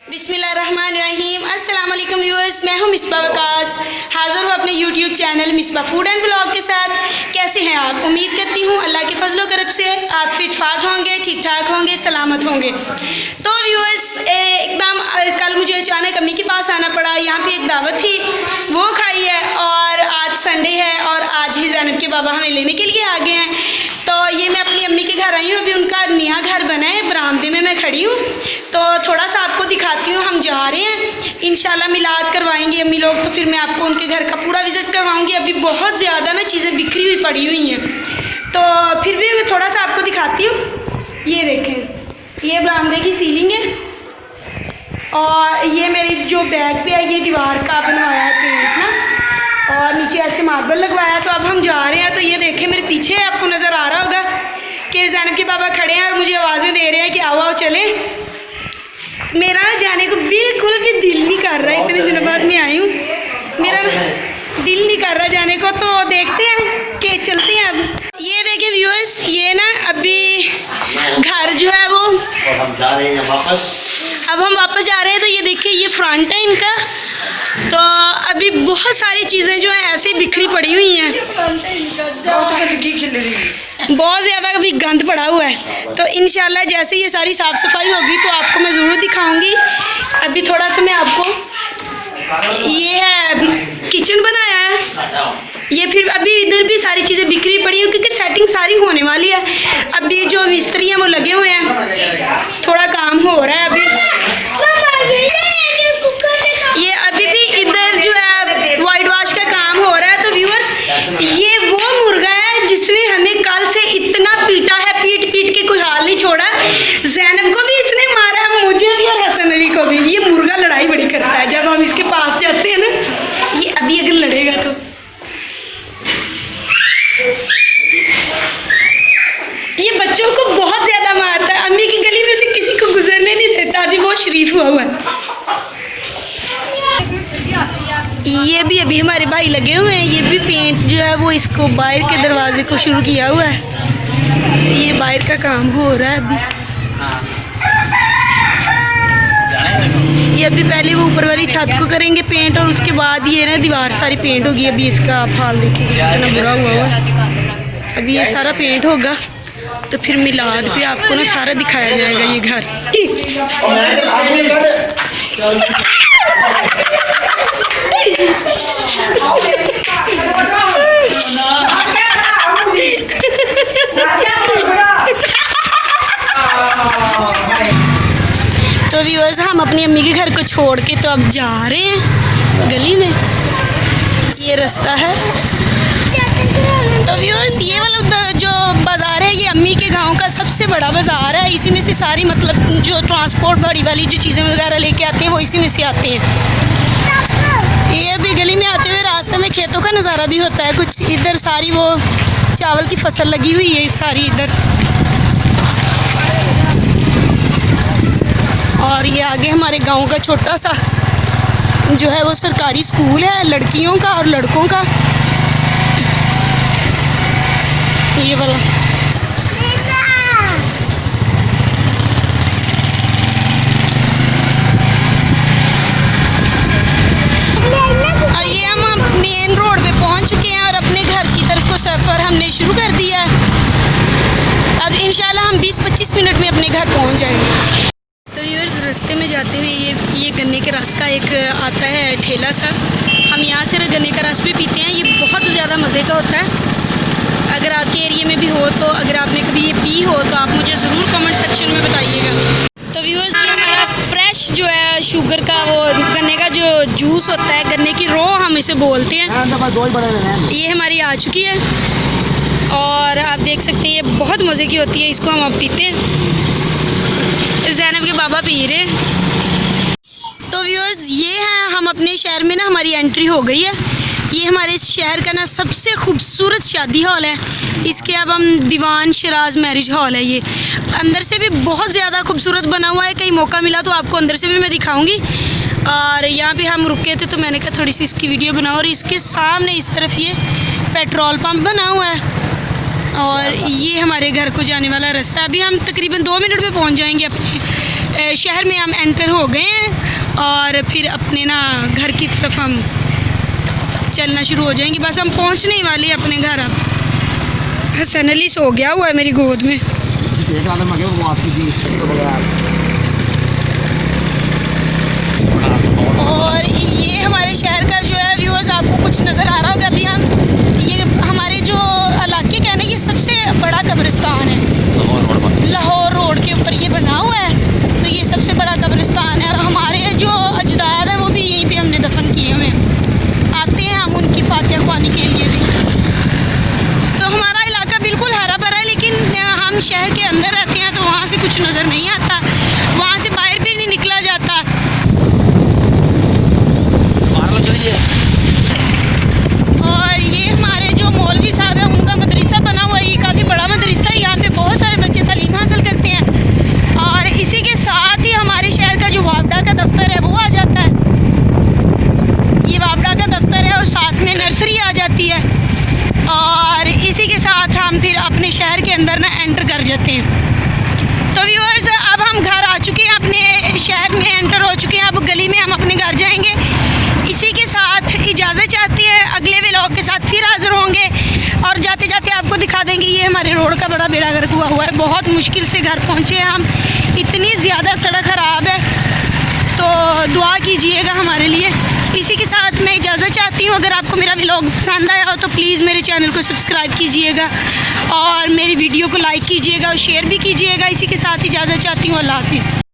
बिस्मिल्लाहिर्रहमानिर्रहीम। अस्सलाम वालेकुम व्यूअर्स, मैं हूं मिसबा वकास, हाज़िर हूं अपने YouTube channel Misbah food and vlog के साथ। कैसे हैं आप? उम्मीद करती हूं अल्लाह के फजलो करब से आप फिट फाट होंगे, ठीक ठाक होंगे, सलामत होंगे। तो व्यूअर्स, एकदम कल मुझे अचानक अम्मी के पास आना पड़ा। यहाँ पे एक दावत थी, वो खाई है, और आज संडे है और आज ही ज़ैनब के बाबा हमें लेने के लिए आ गए हैं। तो ये मैं अपनी अम्मी के घर आई हूँ। अभी उनका नया घर बना है, बरामदे में मैं खड़ी हूँ, तो थोड़ा सा आपको दिखाती हूँ। हम जा रहे हैं इंशाल्लाह, मिलाद करवाएंगे अम्मी लोग, तो फिर मैं आपको उनके घर का पूरा विज़िट करवाऊँगी। अभी बहुत ज़्यादा ना चीज़ें बिखरी हुई पड़ी हुई हैं, तो फिर भी मैं थोड़ा सा आपको दिखाती हूँ। ये देखें, ये बरामदे की सीलिंग है, और ये मेरी जो बैग पे है ये दीवार का बनवाया है पेंट ना, और नीचे ऐसे मार्बल लगवाया। तो अब हम जा रहे हैं। तो ये देखें मेरे पीछे आपको नज़र आ रहा होगा कि ज़ैनब के बाबा खड़े हैं और मुझे आवाज़ें दे रहे हैं कि आओ आओ चले। मेरा ना जाने को बिल्कुल भी दिल नहीं कर रहा, इतने दिनों बाद मैं आई हूँ, मेरा दिल नहीं कर रहा जाने को। तो देखते हैं कि चलते हैं। अब ये देखिए व्यूअर्स, ये ना अभी घर जो है वो, और हम जा रहे हैं वापस। अब हम वापस जा रहे हैं। तो ये देखिए, ये फ्रंट है इनका। तो अभी बहुत सारी चीज़ें जो है ऐसे बिखरी पड़ी हुई हैं, बहुत ज़्यादा अभी गंद पड़ा हुआ है। तो इंशाल्लाह जैसे ये सारी साफ़ सफाई होगी तो आपको मैं ज़रूर दिखाऊंगी। अभी थोड़ा सा मैं आपको, ये है किचन बनाया है, ये फिर अभी इधर भी सारी चीज़ें बिखरी पड़ी है क्योंकि सेटिंग सारी होने वाली है। अभी जो मिस्त्री हैं वो लगे हुए हैं, थोड़ा काम हो रहा है अभी। ये अभी भी इधर जो है वाइट वॉश का काम हो रहा है। तो व्यूअर्स, ये वो मुर्गा है जिसने हमें कल से इतना पीटा है, पीट पीट के कोई हाल नहीं छोड़ा। ज़ैनब को भी इसने मारा, मुझे भी और हसन अली को भी। ये मुर्गा लड़ाई बड़ी करता है, जब हम इसके पास जाते हैं ना, ये अभी अगर लड़ेगा तो ये बच्चों को बहुत ज़्यादा मारता है। अम्मी की गली में से किसी को गुजरने नहीं देता। अभी बहुत शरीफ हुआ है। ये भी अभी हमारे भाई लगे हुए हैं। ये भी पेंट जो है वो इसको बाहर के दरवाजे को शुरू किया हुआ है। ये बाहर का काम हो रहा है अभी। ये अभी पहले वो ऊपर वाली छत को करेंगे पेंट, और उसके बाद ये ना दीवार सारी पेंट होगी। अभी इसका आप हाल देखिए कितना बुरा हुआ है। अभी ये सारा पेंट होगा तो फिर मिलाद पे आपको ना सारा दिखाया जाएगा ये घर। तो व्यूअर्स, हम अपनी अम्मी के घर को छोड़ के तो अब जा रहे हैं गली में। ये रास्ता है। तो व्यूअर्स, ये वाला जो बाज़ार है ये अम्मी के गांव का सबसे बड़ा बाज़ार है। इसी में से सारी मतलब जो ट्रांसपोर्ट बड़ी वाली जो चीज़ें वगैरह लेके आते हैं वो इसी में से आते हैं। ये अभी गली में आते हुए रास्ते में खेतों का नज़ारा भी होता है कुछ। इधर सारी वो चावल की फसल लगी हुई है सारी इधर, और ये आगे हमारे गांव का छोटा सा जो है वो सरकारी स्कूल है लड़कियों का और लड़कों का, ये वाला। और ये हम मेन रोड पे पहुंच चुके हैं और अपने घर की तरफ को सफ़र हमने शुरू कर दिया है। अब इंशाल्लाह हम 20-25 मिनट में अपने घर पहुंच जाएंगे। तो व्यूअर्स, रास्ते में जाते हुए ये गन्ने के रस का एक आता है ठेला सा। हम यहाँ से गन्ने का रस भी पीते हैं। ये बहुत ज़्यादा मज़े का होता है। अगर आपके एरिया में भी हो, तो अगर आपने कभी ये पी हो तो आप मुझे ज़रूर कमेंट सेक्शन में बताइएगा। तो व्यूअर्स, ये हमारा फ्रेश जो है शुगर का वो गन्ने का जो जूस होता है, गन्ने की रो हम इसे बोलते हैं, ये हमारी आ चुकी है। और आप देख सकते हैं ये बहुत मज़े की होती है। इसको हम अब पीते हैं। ज़ैनब के बाबा पी रहे हैं। तो व्यूअर्स, ये है हम अपने शहर में ना, हमारी एंट्री हो गई है। ये हमारे शहर का ना सबसे खूबसूरत शादी हॉल है। इसके अब हम दीवान शराज मैरिज हॉल है। ये अंदर से भी बहुत ज़्यादा खूबसूरत बना हुआ है। कहीं मौका मिला तो आपको अंदर से भी मैं दिखाऊंगी। और यहाँ पे हम रुके थे तो मैंने कहा थोड़ी सी इसकी वीडियो बनाओ। और इसके सामने इस तरफ ये पेट्रोल पंप बना हुआ है। और ये हमारे घर को जाने वाला रास्ता। अभी हम तकरीबन 2 मिनट में पहुंच जाएंगे अपने शहर में हम एंटर हो गए हैं और फिर अपने ना घर की तरफ हम चलना शुरू हो जाएंगे। बस हम पहुंचने ही वाले हैं अपने घर। अब हसन अली सो गया हुआ है मेरी गोद में। और ये हमारे शहर का जो है व्यूअर्स, आपको कुछ नज़र आ रहा होगा। अभी हम ये हमारे जो इलाके का है ना, ये सबसे बड़ा कब्रिस्तान है। लाहौर रोड के ऊपर ये बना हुआ है, तो ये सबसे बड़ा कब्रिस्तान है। और हमारे जो अजदाद हैं वो भी यहीं पे हमने दफन किए हुए हैं। आते हैं हम उनकी फातिहा ख्वानी के लिए भी। तो हमारा इलाका बिल्कुल हरा भरा है, लेकिन हम शहर के अंदर रहते हैं तो वहाँ से कुछ नज़र नहीं आता, वहाँ से बाहर भी नहीं निकला जाता। और ये हमारे जो मौलवी साहब हैं उनका मदरसा बना हुआ है। ये काफ़ी बड़ा मदरसा है, यहाँ पे बहुत सारे बच्चे तालीम हासिल करते हैं। और इसी के साथ ही हमारे शहर का जो वापडा का दफ्तर है वो आ जाता है। ये वापडा का दफ्तर है और साथ में नर्सरी आ जाती है। और इसी के साथ हम फिर अपने शहर के अंदर ना एंटर कर जाते हैं। तो व्यूअर्स, अब हम घर आ चुके हैं, अपने शहर में एंटर हो चुके हैं। अब गली में हम अपने घर जाएंगे। इसी के साथ इजाज़त चाहते हैं, अगले व्लॉग के साथ फिर हाज़िर होंगे और जाते जाते आपको दिखा देंगे। ये हमारे रोड का बड़ा बेड़ा गर्क हुआ है, बहुत मुश्किल से घर पहुँचे हैं हम, इतनी ज़्यादा सड़क ख़राब है। तो दुआ कीजिएगा हमारे लिए। इसी के साथ मैं इजाज़त चाहती हूँ। अगर आपको मेरा व्लॉग पसंद आया हो तो प्लीज़ मेरे चैनल को सब्सक्राइब कीजिएगा और मेरी वीडियो को लाइक कीजिएगा और शेयर भी कीजिएगा। इसी के साथ इजाज़त चाहती हूँ। अल्लाह हाफ़िज़।